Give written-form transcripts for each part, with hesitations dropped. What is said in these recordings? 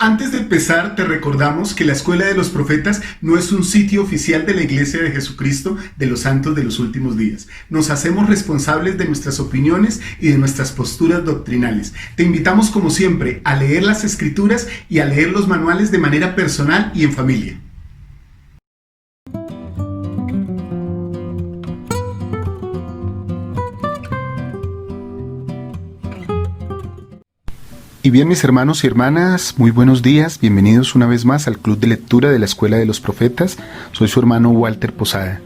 Antes de empezar, te recordamos que la Escuela de los Profetas no es un sitio oficial de la Iglesia de Jesucristo de los Santos de los Últimos Días. Nos hacemos responsables de nuestras opiniones y de nuestras posturas doctrinales. Te invitamos, como siempre, a leer las Escrituras y a leer los manuales de manera personal y en familia. Y bien, mis hermanos y hermanas, muy buenos días, bienvenidos una vez más al Club de Lectura de la Escuela de los Profetas. Soy su hermano Walter Posada.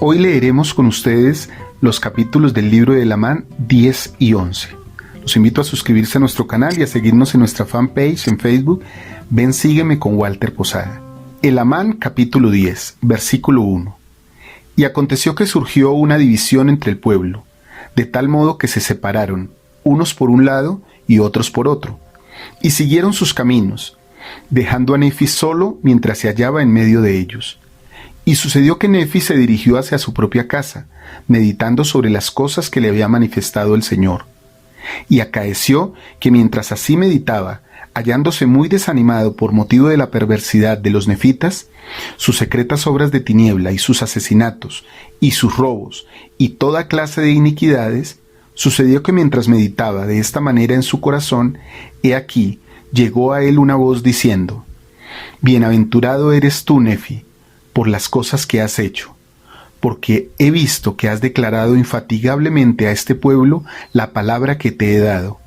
Hoy leeremos con ustedes los capítulos del libro de Elamán 10 y 11. Los invito a suscribirse a nuestro canal y a seguirnos en nuestra fanpage en Facebook. Ven, sígueme con Walter Posada. Elamán capítulo 10, versículo 1. Y aconteció que surgió una división entre el pueblo, de tal modo que se separaron, unos por un lado y otros por otro, y siguieron sus caminos, dejando a Nefi solo mientras se hallaba en medio de ellos. Y sucedió que Nefi se dirigió hacia su propia casa, meditando sobre las cosas que le había manifestado el Señor. Y acaeció que mientras así meditaba, hallándose muy desanimado por motivo de la perversidad de los nefitas, sus secretas obras de tiniebla y sus asesinatos, y sus robos, y toda clase de iniquidades, sucedió que mientras meditaba de esta manera en su corazón, he aquí, llegó a él una voz diciendo: Bienaventurado eres tú, Nefi, por las cosas que has hecho, porque he visto que has declarado infatigablemente a este pueblo la palabra que te he dado,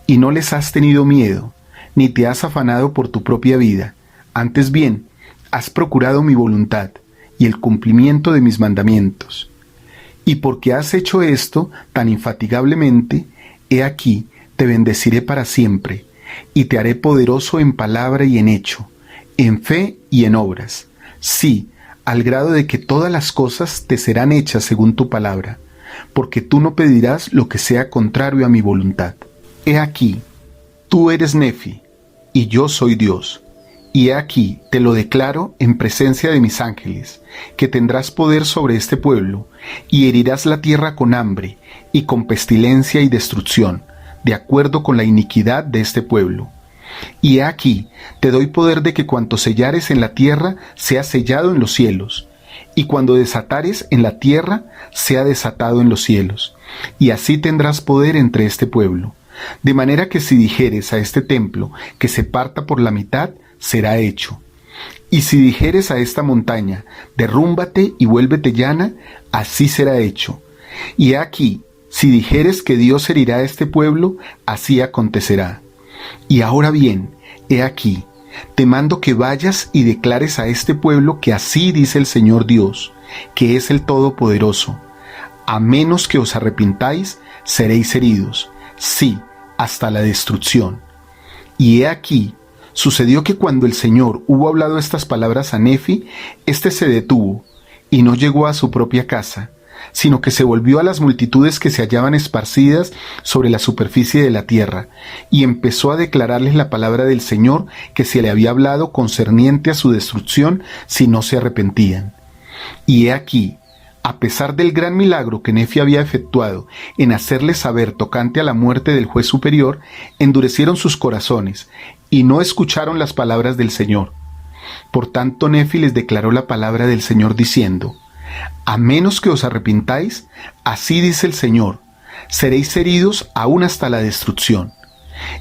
y no les has tenido miedo, ni te has afanado por tu propia vida, antes bien, has procurado mi voluntad y el cumplimiento de mis mandamientos. Y porque has hecho esto tan infatigablemente, he aquí, te bendeciré para siempre, y te haré poderoso en palabra y en hecho, en fe y en obras, sí, al grado de que todas las cosas te serán hechas según tu palabra, porque tú no pedirás lo que sea contrario a mi voluntad. He aquí, tú eres Nefi, y yo soy Dios. Y he aquí, te lo declaro en presencia de mis ángeles, que tendrás poder sobre este pueblo, y herirás la tierra con hambre, y con pestilencia y destrucción, de acuerdo con la iniquidad de este pueblo. Y he aquí, te doy poder de que cuanto sellares en la tierra, sea sellado en los cielos, y cuando desatares en la tierra, sea desatado en los cielos. Y así tendrás poder entre este pueblo. De manera que si dijeres a este templo que se parta por la mitad, será hecho. Y si dijeres a esta montaña, derrúmbate y vuélvete llana, así será hecho. Y aquí, si dijeres que Dios herirá a este pueblo, así acontecerá. Y ahora bien, he aquí, te mando que vayas y declares a este pueblo que así dice el Señor Dios, que es el Todopoderoso: a menos que os arrepintáis, seréis heridos, sí, hasta la destrucción. Y he aquí, sucedió que cuando el Señor hubo hablado estas palabras a Nefi, éste se detuvo, y no llegó a su propia casa, sino que se volvió a las multitudes que se hallaban esparcidas sobre la superficie de la tierra, y empezó a declararles la palabra del Señor que se le había hablado concerniente a su destrucción si no se arrepentían. Y he aquí, a pesar del gran milagro que Nefi había efectuado en hacerles saber tocante a la muerte del juez superior, endurecieron sus corazones y no escucharon las palabras del Señor. Por tanto, Nefi les declaró la palabra del Señor diciendo: a menos que os arrepintáis, así dice el Señor, seréis heridos aún hasta la destrucción.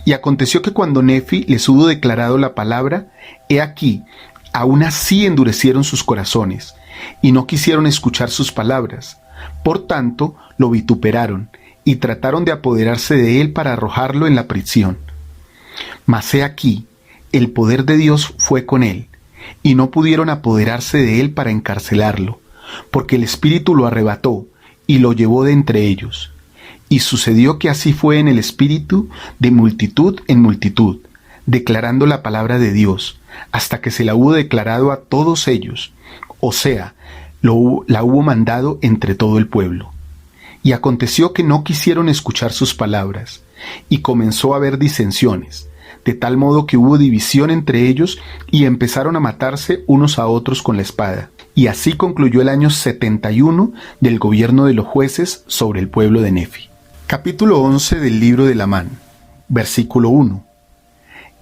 Y aconteció que cuando Nefi les hubo declarado la palabra, he aquí, aún así endurecieron sus corazones, y no quisieron escuchar sus palabras. Por tanto, lo vituperaron, y trataron de apoderarse de él para arrojarlo en la prisión. Mas he aquí, el poder de Dios fue con él, y no pudieron apoderarse de él para encarcelarlo, porque el Espíritu lo arrebató, y lo llevó de entre ellos. Y sucedió que así fue en el Espíritu de multitud en multitud, declarando la palabra de Dios, hasta que se la hubo declarado a todos ellos, o sea, la hubo mandado entre todo el pueblo. Y aconteció que no quisieron escuchar sus palabras, y comenzó a haber disensiones, de tal modo que hubo división entre ellos, y empezaron a matarse unos a otros con la espada. Y así concluyó el año 71 del gobierno de los jueces sobre el pueblo de Nefi. Capítulo 11 del libro de Elamán, versículo 1.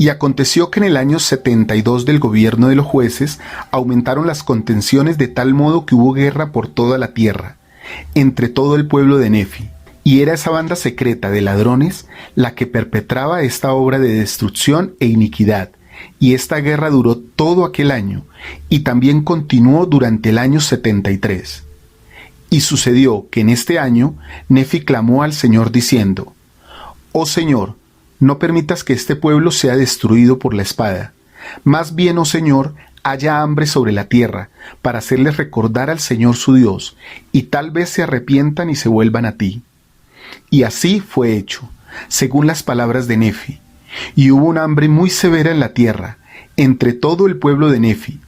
Y aconteció que en el año 72 del gobierno de los jueces aumentaron las contenciones de tal modo que hubo guerra por toda la tierra, entre todo el pueblo de Nefi. Y era esa banda secreta de ladrones la que perpetraba esta obra de destrucción e iniquidad. Y esta guerra duró todo aquel año, y también continuó durante el año 73. Y sucedió que en este año Nefi clamó al Señor diciendo: «Oh Señor, no permitas que este pueblo sea destruido por la espada. Más bien, oh Señor, haya hambre sobre la tierra, para hacerles recordar al Señor su Dios, y tal vez se arrepientan y se vuelvan a ti». Y así fue hecho, según las palabras de Nefi. Y hubo una hambre muy severa en la tierra, entre todo el pueblo de Nefi.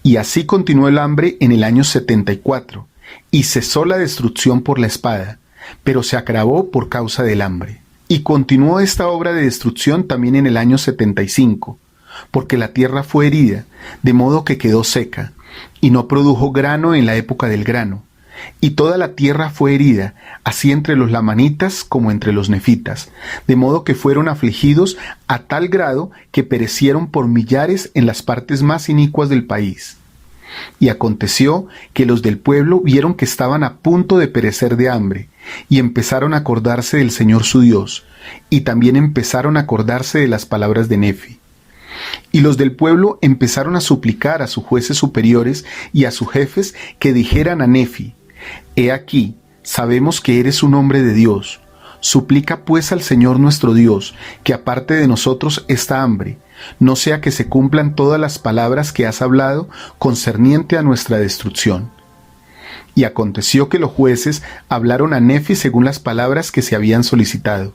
Y así continuó el hambre en el año 74, y cesó la destrucción por la espada, pero se agravó por causa del hambre. Y continuó esta obra de destrucción también en el año 75, porque la tierra fue herida, de modo que quedó seca, y no produjo grano en la época del grano. Y toda la tierra fue herida, así entre los lamanitas como entre los nefitas, de modo que fueron afligidos a tal grado que perecieron por millares en las partes más inicuas del país. Y aconteció que los del pueblo vieron que estaban a punto de perecer de hambre, y empezaron a acordarse del Señor su Dios, y también empezaron a acordarse de las palabras de Nefi. Y los del pueblo empezaron a suplicar a sus jueces superiores y a sus jefes que dijeran a Nefi: «He aquí, sabemos que eres un hombre de Dios. Suplica pues al Señor nuestro Dios, que aparte de nosotros esta hambre, no sea que se cumplan todas las palabras que has hablado concerniente a nuestra destrucción». Y aconteció que los jueces hablaron a Nefi según las palabras que se habían solicitado.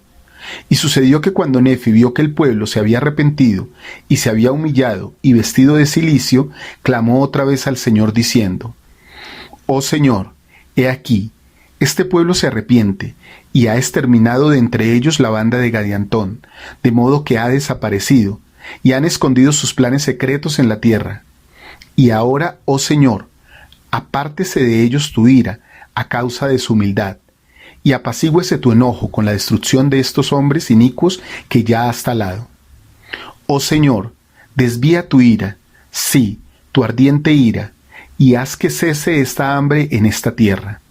Y sucedió que cuando Nefi vio que el pueblo se había arrepentido y se había humillado y vestido de cilicio, clamó otra vez al Señor diciendo: «Oh Señor, he aquí, este pueblo se arrepiente y ha exterminado de entre ellos la banda de Gadiantón, de modo que ha desaparecido, y han escondido sus planes secretos en la tierra. Y ahora, oh Señor, apártese de ellos tu ira a causa de su humildad, y apacigüese tu enojo con la destrucción de estos hombres inicuos que ya has talado. Oh Señor, desvía tu ira, sí, tu ardiente ira, y haz que cese esta hambre en esta tierra.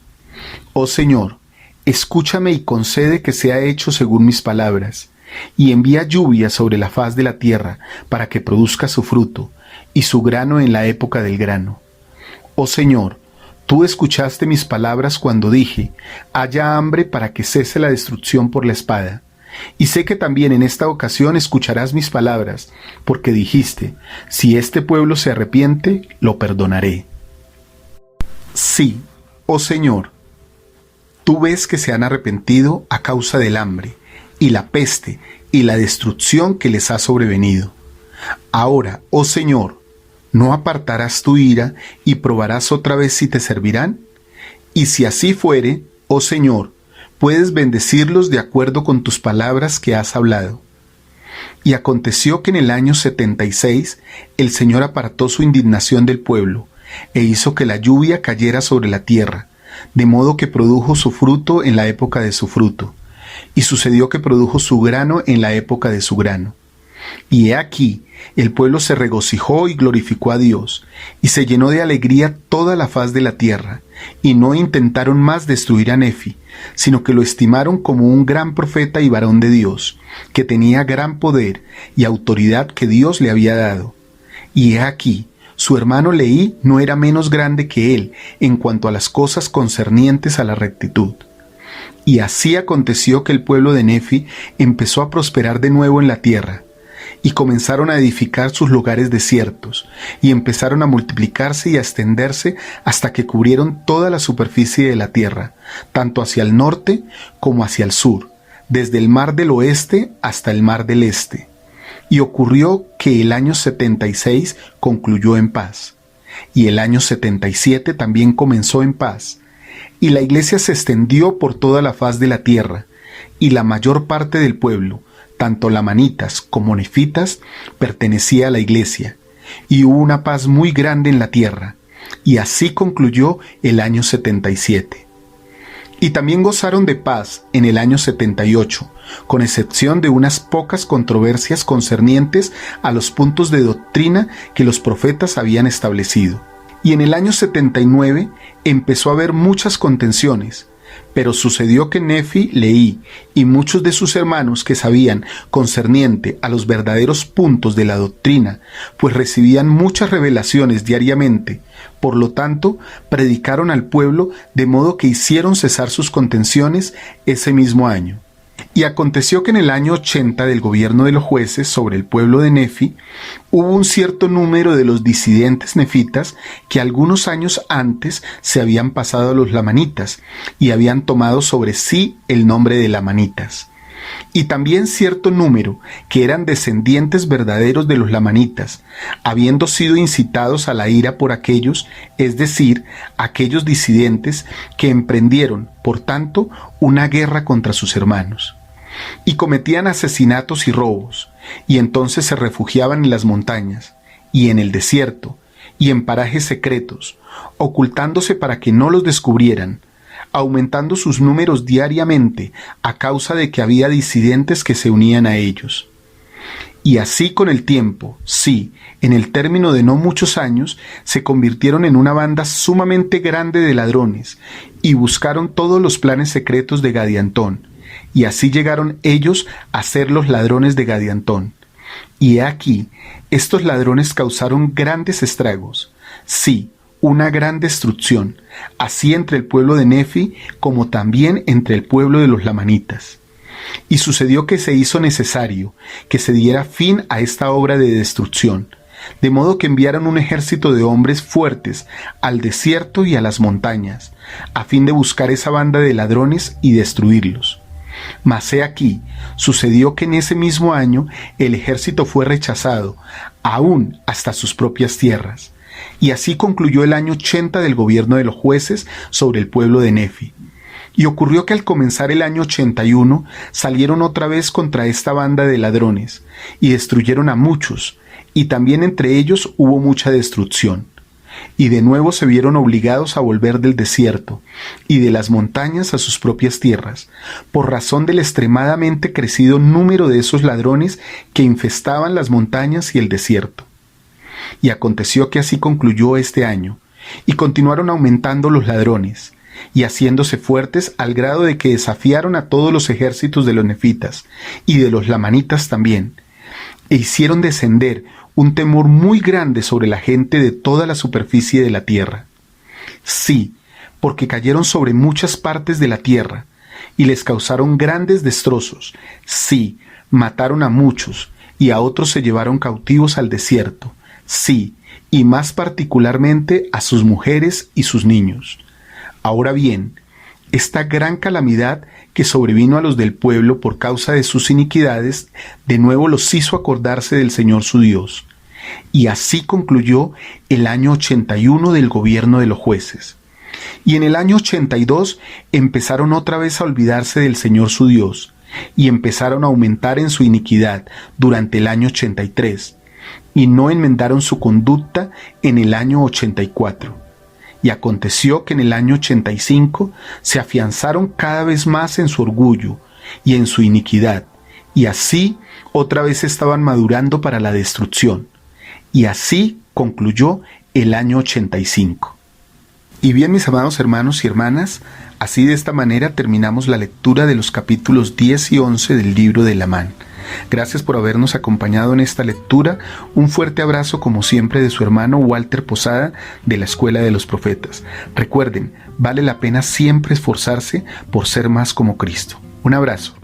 Oh Señor, escúchame y concede que sea hecho según mis palabras, y envía lluvia sobre la faz de la tierra para que produzca su fruto, y su grano en la época del grano. Oh Señor, tú escuchaste mis palabras cuando dije: haya hambre para que cese la destrucción por la espada. Y sé que también en esta ocasión escucharás mis palabras, porque dijiste: si este pueblo se arrepiente, lo perdonaré. Sí, oh Señor, tú ves que se han arrepentido a causa del hambre, y la peste, y la destrucción que les ha sobrevenido. Ahora, oh Señor, ¿no apartarás tu ira y probarás otra vez si te servirán? Y si así fuere, oh Señor, puedes bendecirlos de acuerdo con tus palabras que has hablado. Y aconteció que en el año 76 el Señor apartó su indignación del pueblo, e hizo que la lluvia cayera sobre la tierra, de modo que produjo su fruto en la época de su fruto, y sucedió que produjo su grano en la época de su grano. Y he aquí, el pueblo se regocijó y glorificó a Dios, y se llenó de alegría toda la faz de la tierra, y no intentaron más destruir a Nefi, sino que lo estimaron como un gran profeta y varón de Dios, que tenía gran poder y autoridad que Dios le había dado. Y he aquí, su hermano Leí no era menos grande que él en cuanto a las cosas concernientes a la rectitud. Y así aconteció que el pueblo de Nefi empezó a prosperar de nuevo en la tierra, y comenzaron a edificar sus lugares desiertos, y empezaron a multiplicarse y a extenderse hasta que cubrieron toda la superficie de la tierra, tanto hacia el norte como hacia el sur, desde el mar del oeste hasta el mar del este. Y ocurrió que el año 76 concluyó en paz, y el año 77 también comenzó en paz, y la iglesia se extendió por toda la faz de la tierra, y la mayor parte del pueblo, tanto lamanitas como nefitas, pertenecía a la iglesia, y hubo una paz muy grande en la tierra, y así concluyó el año 77. Y también gozaron de paz en el año 78, con excepción de unas pocas controversias concernientes a los puntos de doctrina que los profetas habían establecido. Y en el año 79 empezó a haber muchas contenciones, pero sucedió que Nefi, Leí y muchos de sus hermanos que sabían concerniente a los verdaderos puntos de la doctrina, pues recibían muchas revelaciones diariamente, por lo tanto, predicaron al pueblo de modo que hicieron cesar sus contenciones ese mismo año. Y aconteció que en el año 80 del gobierno de los jueces sobre el pueblo de Nefi, hubo un cierto número de los disidentes nefitas que algunos años antes se habían pasado a los lamanitas y habían tomado sobre sí el nombre de lamanitas. Y también cierto número que eran descendientes verdaderos de los lamanitas, habiendo sido incitados a la ira por aquellos, es decir, aquellos disidentes que emprendieron, por tanto, una guerra contra sus hermanos. Y cometían asesinatos y robos, y entonces se refugiaban en las montañas, y en el desierto, y en parajes secretos, ocultándose para que no los descubrieran, aumentando sus números diariamente a causa de que había disidentes que se unían a ellos. Y así con el tiempo, sí, en el término de no muchos años, se convirtieron en una banda sumamente grande de ladrones, y buscaron todos los planes secretos de Gadiantón, y así llegaron ellos a ser los ladrones de Gadiantón. Y he aquí, estos ladrones causaron grandes estragos, sí, una gran destrucción, así entre el pueblo de Nefi como también entre el pueblo de los lamanitas. Y sucedió que se hizo necesario que se diera fin a esta obra de destrucción, de modo que enviaron un ejército de hombres fuertes al desierto y a las montañas, a fin de buscar esa banda de ladrones y destruirlos. Mas he aquí, sucedió que en ese mismo año el ejército fue rechazado, aún hasta sus propias tierras. Y así concluyó el año 80 del gobierno de los jueces sobre el pueblo de Nefi. Y ocurrió que al comenzar el año 81 salieron otra vez contra esta banda de ladrones, y destruyeron a muchos, y también entre ellos hubo mucha destrucción. Y de nuevo se vieron obligados a volver del desierto, y de las montañas a sus propias tierras, por razón del extremadamente crecido número de esos ladrones que infestaban las montañas y el desierto. Y aconteció que así concluyó este año, y continuaron aumentando los ladrones, y haciéndose fuertes al grado de que desafiaron a todos los ejércitos de los nefitas, y de los lamanitas también, e hicieron descender un temor muy grande sobre la gente de toda la superficie de la tierra. Sí, porque cayeron sobre muchas partes de la tierra, y les causaron grandes destrozos. Sí, mataron a muchos, y a otros se llevaron cautivos al desierto. Sí, y más particularmente a sus mujeres y sus niños. Ahora bien, esta gran calamidad que sobrevino a los del pueblo por causa de sus iniquidades, de nuevo los hizo acordarse del Señor su Dios. Y así concluyó el año 81 del gobierno de los jueces. Y en el año 82 empezaron otra vez a olvidarse del Señor su Dios, y empezaron a aumentar en su iniquidad durante el año 83. Y no enmendaron su conducta en el año 84. Y aconteció que en el año 85 se afianzaron cada vez más en su orgullo y en su iniquidad, y así otra vez estaban madurando para la destrucción. Y así concluyó el año 85. Y bien, mis amados hermanos y hermanas, así de esta manera terminamos la lectura de los capítulos 10 y 11 del libro de Lamán. Gracias por habernos acompañado en esta lectura. Un fuerte abrazo como siempre de su hermano Walter Posada de la Escuela de los Profetas. Recuerden, vale la pena siempre esforzarse por ser más como Cristo. Un abrazo.